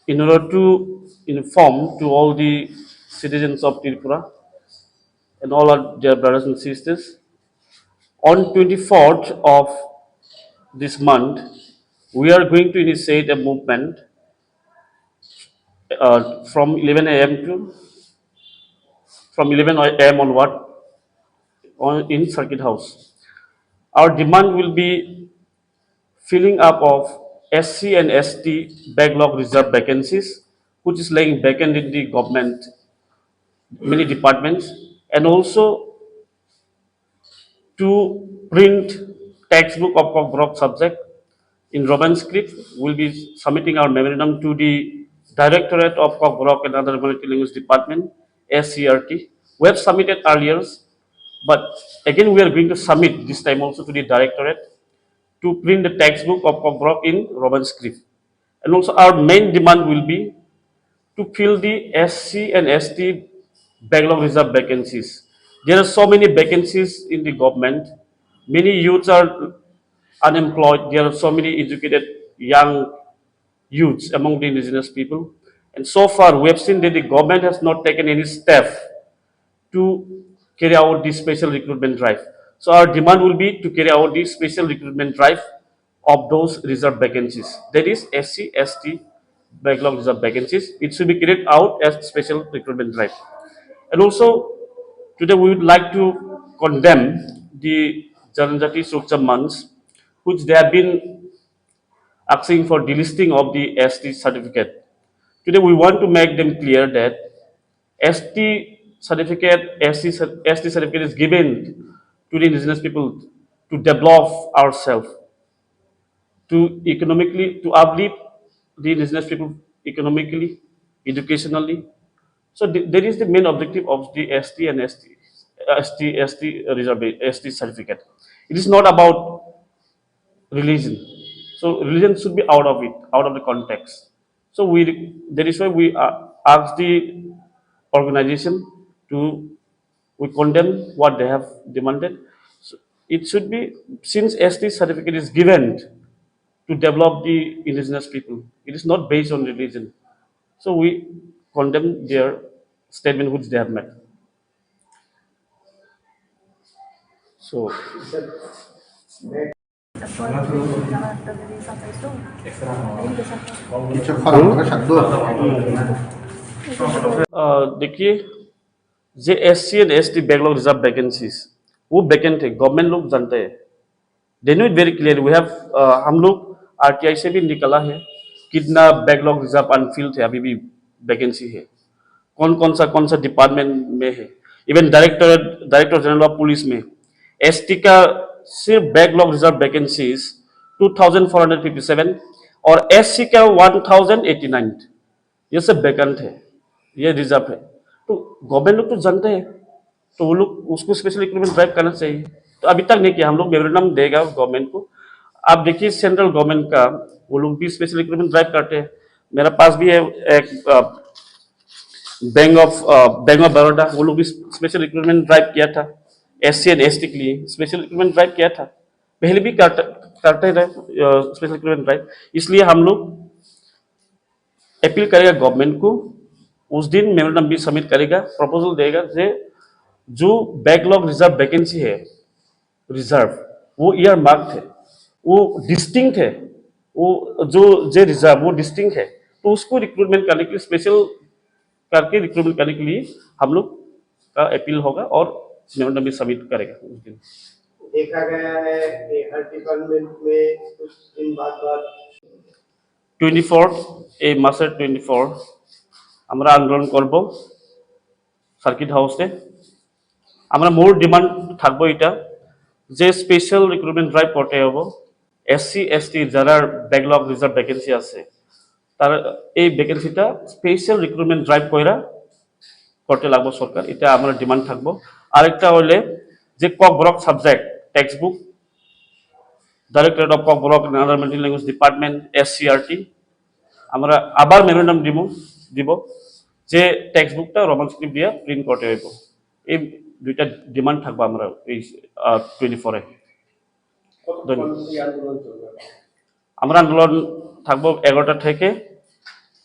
in order to inform to all the citizens of Tripura and all our dear brothers and sisters, on 24th of this month, we are going to initiate a movement from 11 a.m. to from 11 a.m. onward in Circuit House. Our demand will be filling up of SC and ST backlog reserve vacancies, which is laying vacant in the government, many departments, and also to print textbook of Brock subject in Roman script. We'll be submitting our memorandum to the Directorate of Brock and other multilingual department, SCRT. We have submitted earlier, but again we are going to submit this time also to the Directorate to print the textbook of Brock in Roman script. And also our main demand will be to fill the SC and ST backlog reserve vacancies. There are so many vacancies in the government. Many youths are unemployed. There are so many educated young youths among the indigenous people. And so far, we have seen that the government has not taken any step to carry out the special recruitment drive. So our demand will be to carry out the special recruitment drive of those reserve vacancies. That is SC, ST backlog reserve vacancies. It should be carried out as special recruitment drive. And also, today we would like to condemn the Janajati Sukcha months, which they have been asking for delisting of the ST certificate. Today we want to make them clear that ST certificate is given to the indigenous people to develop ourselves, to economically, to uplift the indigenous people economically, educationally. So there is the main objective of the ST and ST reserve, ST certificate. It is not about religion. So religion should be out of it, out of the context. So that is why we ask the organization to we condemn what they have demanded. So it should be, since ST certificate is given to develop the indigenous people, it is not based on religion. So we condemn their statement which they have made. So देखिए जे SC and ST backlog reserve vacancies वो vacant है, government लोग जानते हैं, they know it very clear. We have हम लोग RTI से भी निकला है कितना बैकलॉग रिजर्व अनफिल्ड है, अभी भी वैकेंसी है, कौन सा डिपार्टमेंट में है। Even director general of police में ST का सिर्फ बैकलॉग रिजर्व वैकेंसीज 2457 और SC का 1089, ये सब वैकेंट है, ये रिजर्व है। तो गवर्नमेंट लोग तो जानते हैं, तो वो लोग उसको स्पेशल रिक्रूटमेंट ड्राइव करना चाहिए। तो अभी तक नहीं किया, हम लोग मेमोरेंडम देगा गवर्नमेंट को। आप देखिए सेंट्रल गवर्नमेंट का वो लोग भी स्पेशल रिक्रूटमेंट ड्राइव करते हैं। मेरा पास भी है एक बैंक ऑफ बड़ौदा, वो लोग भी स्पेशल रिक्रूटमेंट ड्राइव किया था, SC एंड ST के लिए स्पेशल रिक्रूटमेंट ड्राइव किया था, पहले भी करते रहे स्पेशल रिक्रूटमेंट ड्राइव। इसलिए हम लोग अपील करेगा गवर्नमेंट को, उस दिन मेमोरेंडम भी सबमिट करेगा, प्रपोजल देगा जो बैकलॉग रिजर्व वैकेंसी है रिजर्व, वो ईयर मार्क है, वो डिस्टिंक्ट है, वो जो रिजर्व वो डिस्टिंक्ट है, तो उसको रिक्रूटमेंट करने के लिए स्पेशल करके रिक्रूटमेंट करने के लिए हम लोग का अपील होगा और मेमोरेंडम भी सबमिट करेगा उस दिन। देखा गया है कि हर डिपार्टमेंट में कुछ दिन बाद 24 এই মাসের 24 আমরা আন্দোলন করব সার্কিট হাউসে। আমরা মোর ডিমান্ড থাকবো এটা যে স্পেশাল রিক্রুটমেন্ট ড্রাইভ করতে হবে, SC ST যারা ব্যাকলগ রিজার্ভ ভ্যাকেন্সি আছে তার এই ভ্যাকেন্সিটা স্পেশাল রিক্রুটমেন্ট ড্রাইভ করতে লাগবে সরকার, এটা আমরা ডিমান্ড থাকবো। আরেকটা হলে যে brock subject text book, directorate of brock and other multilanguage department SCRT আমরা আবার মেমোরেন্ডাম দিব যে টেক্সট বুকটা রোমান স্ক্রিপ্ট দিয়ে প্রিন্ট করতে হইব। এই দুইটা ডিমান্ড থাকবো আমরা এই 24-এ। আমরা আন্দোলন থাকবো 11টা থেকে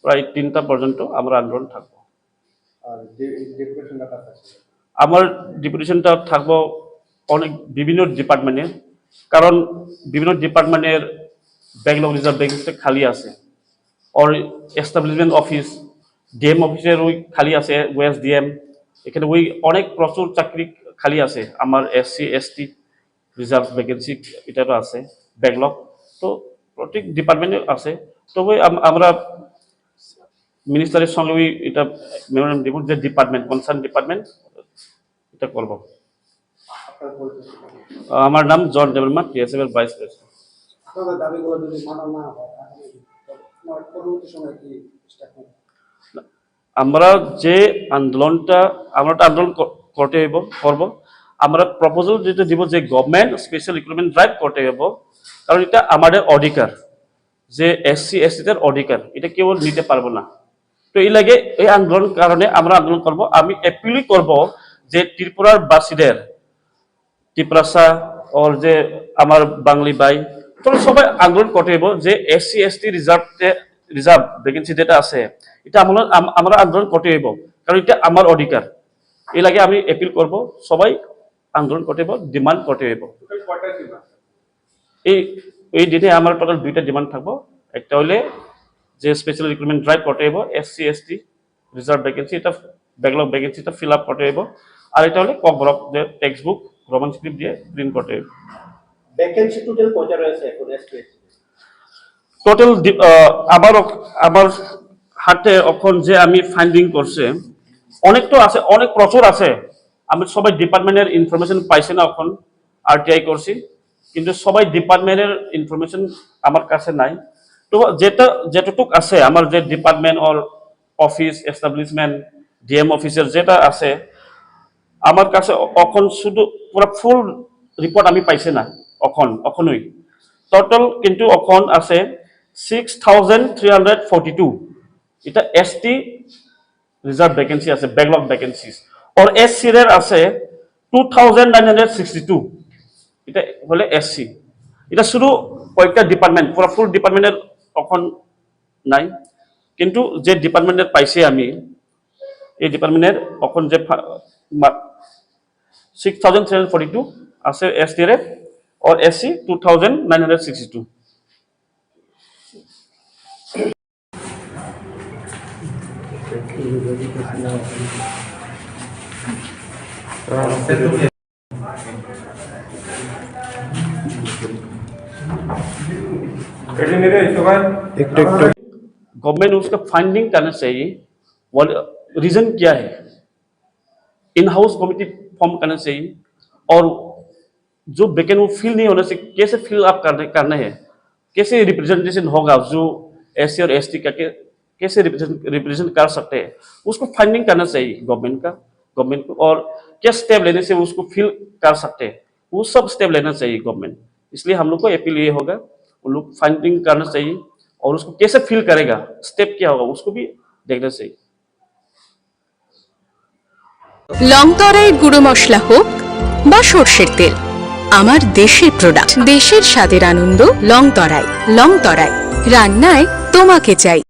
প্রায় 3টা পর্যন্ত আমরা আন্দোলন থাকবো। আর ডেপুটেশনটা কার কাছে? আমার ডেপুটেশনটা থাকবো অনেক বিভিন্ন ডিপার্টমেন্টের, কারণ বিভিন্ন ডিপার্টমেন্টের ব্যাকলগ রিজার্ভ ভ্যাকেন্সি খালি আছে। और এস্টাবলিশমেন্ট অফিস ডিএম অফিসের ওই খালি আছে, ওয়েস্ট ডিএম, এখানে ওই অনেক প্রচুর চাকরি খালি আছে। আমার এসসি এসটি রিজার্ভ ভ্যাকেন্সি এটারও আছে ব্যাকলগ, তো প্রত্যেক ডিপার্টমেন্টে আছে। তবে আমরা মিনিস্টারের সঙ্গে ওই এটা মেমোরেন্ডাম দিব যে ডিপার্টমেন্ট কনসার্ন ডিপার্টমেন্ট এটা করব। আপনার পরিচয়? আমার নাম জন ডেভেলপমেন্ট টিএসএফ এর ভাইস প্রেসিডেন্ট। আপনাদের দাবিগুলো যদি মানা না হয় তাহলে পরবর্তী সময় কি স্টেপ নেবেন? আমরা যে আন্দোলনটা করব, আমরা প্রপোজাল যেটা দিব যে গভর্নমেন্ট স্পেশাল রিক্রুটমেন্ট ড্রাইভ করতে হবে, কারণ এটা আমাদের অধিকার, যে এসসি এসটিদের অধিকার, এটা কেউ নিতে পারবো না। তো এই লাগে এই আন্দোলন কারণে আমরা আন্দোলন করব। আমি অ্যাপিলই করব যে ত্রিপুরার বাসীদের, ত্রিপুরাসা ওর যে আমার বাঙালি ভাই, তোরা সবাই আন্দোলন করতে হবে যে এসসি এসটি রিজার্ভ ভ্যাকেন্সি যেটা আছে এটা আমরা আন্দোলন করতে হইব, কারণ এটা আমার অধিকার। এই লাগে আমি অ্যাপিল করব, সবাই আন্দোলন করতে হইব, ডিমান্ড করতে হইব। এই দিনে আমার টোটাল 2টা ডিমান্ড থাকবো। একটা হলে যে স্পেশাল রিক্রুটমেন্ট ড্রাইভ করতে হইব, এসসি এসটি রিজার্ভ ভ্যাকেন্সি এটা ব্যাকলগ ভ্যাকেন্সিটা ফিল আপ করতে হইব। আর এটা হলে কবরক যে টেক্সট বুক রোমান স্ক্রিপ্ট দিয়ে প্রিন্ট করতে হইব। ভ্যাকেন্সি টোটাল কত রয়েছে এখন এসপি? টোটাল আমার হাতে এখন যে আমি ফাইন্ডিং করছে অনেক তো আছে, অনেক প্রচুর আছে। আমি সবাই ডিপার্টমেন্টের ইনফরমেশন পাইছি না, এখন আরটিআই করছি, কিন্তু সবাই ডিপার্টমেন্টের ইনফরমেশন আমার কাছে নাই। তো যেটুক আছে আমার যে department or office establishment DM অফিসের যেটা আছে আমার কাছে এখন শুধু পুরো ফুল রিপোর্ট আমি পাইছি না এখনই। টোটাল কিন্তু এখন আছে 6342, এটা এসটি রিজার্ভ ভ্যাকেন্সি আছে, ব্যাকলগ ভ্যাকেন্সিস। আর এসসি এর আছে 2962, এটা হলে এসসি। এটা শুধু কয়েকটা ডিপার্টমেন্ট, পুরো ফুল ডিপার্টমেন্টের এখন নাই, কিন্তু যে ডিপার্টমেন্টের পাইছি আমি এই ডিপার্টমেন্টের এখন যে 6342 আছে এসটি এর, और एससी 2962। गवर्नमेंट उसका फाइंडिंग करना चाहिए, रीजन क्या है, इन हाउस कमिटी फॉर्म करना चाहिए, और जो वैकेंट वो फिल नहीं होने से कैसे फिल अप करने हैं, कैसे रिप्रेजेंटेशन होगा, जो एससी और एसटी का कैसे रिप्रेजेंट कर सकते हैं, उसको फाइंडिंग करना चाहिए गवर्नमेंट को, और क्या स्टेप लेने से उसको फिल कर सकते हैं, वो सब स्टेप लेना चाहिए गवर्नमेंट। इसलिए हम लोग को अपील ये होगा, उन लोग फाइंडिंग करना चाहिए, और उसको कैसे फिल करेगा, स्टेप क्या होगा, उसको भी देखना चाहिए। লংতরাই গুঁড়ো মশলা হোক বা সর্ষের তেল, আমার দেশের প্রোডাক্ট, দেশের স্বাদের আনন্দ লংতরাই। রান্নায় তোমাকে চাই।